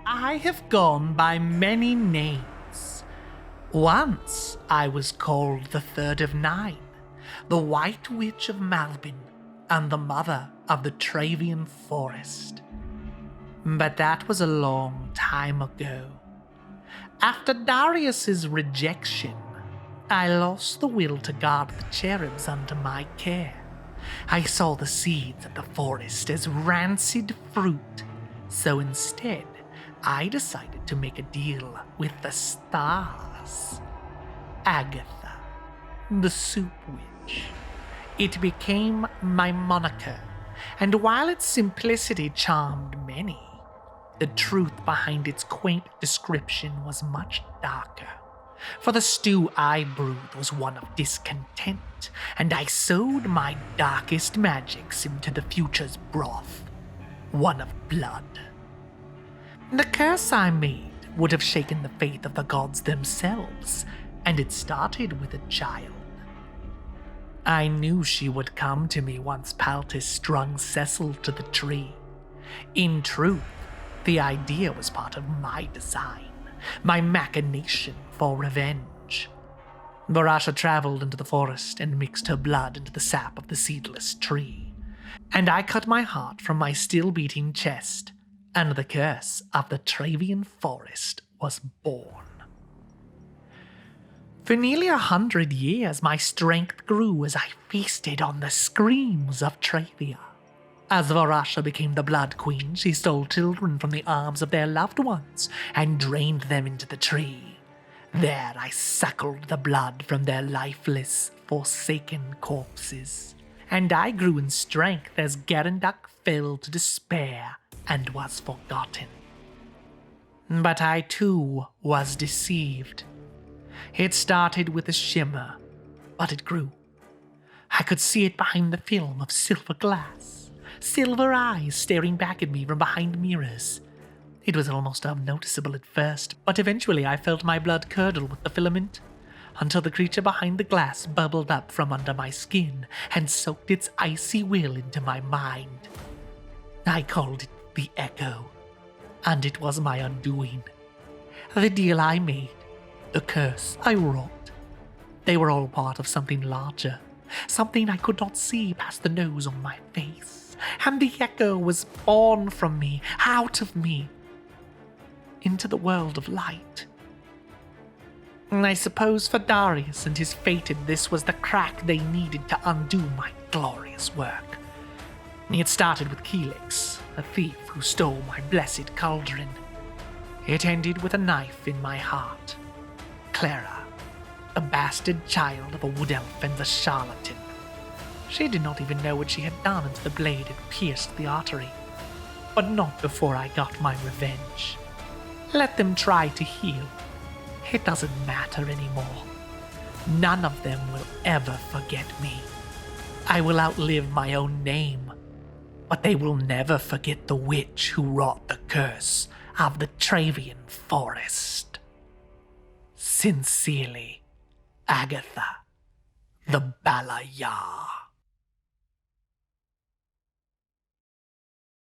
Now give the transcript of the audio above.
I have gone by many names. Once I was called the Third of Nine, the White Witch of Malbin, and the Mother of the Travian Forest. But that was a long time ago. After Darius's rejection, I lost the will to guard the cherubs under my care. I saw the seeds of the forest as rancid fruit, so instead, I decided to make a deal with the stars. Agatha, the Soup Witch. It became my moniker, and while its simplicity charmed many, the truth behind its quaint description was much darker. For the stew I brewed was one of discontent, and I sowed my darkest magics into the future's broth, one of blood. The curse I made would have shaken the faith of the gods themselves, and it started with a child. I knew she would come to me once Paltis strung Cecil to the tree. In truth, the idea was part of my design, my machination for revenge. Varasha traveled into the forest and mixed her blood into the sap of the seedless tree, and I cut my heart from my still-beating chest, and the curse of the Travian Forest was born. For nearly 100 years, my strength grew as I feasted on the screams of Travia. As Varasha became the Blood Queen, she stole children from the arms of their loved ones and drained them into the tree. There I suckled the blood from their lifeless, forsaken corpses, and I grew in strength as Garanduk fell to despair and was forgotten. But I too was deceived. It started with a shimmer, but it grew. I could see it behind the film of silver glass, silver eyes staring back at me from behind mirrors. It was almost unnoticeable at first, but eventually I felt my blood curdle with the filament, until the creature behind the glass bubbled up from under my skin and soaked its icy will into my mind. I called it the Echo, and it was my undoing. The deal I made, the curse I wrought, they were all part of something larger, something I could not see past the nose on my face, and the Echo was born from me, out of me, into the world of light. I suppose for Darius and his fated this was the crack they needed to undo my glorious work. It started with Keelix, a thief who stole my blessed cauldron. It ended with a knife in my heart. Clara, a bastard child of a wood elf and a charlatan. She did not even know what she had done until the blade had pierced the artery. But not before I got my revenge. Let them try to heal. It doesn't matter anymore. None of them will ever forget me. I will outlive my own name, but they will never forget the witch who wrought the curse of the Travian Forest. Sincerely, Agatha, the Bala.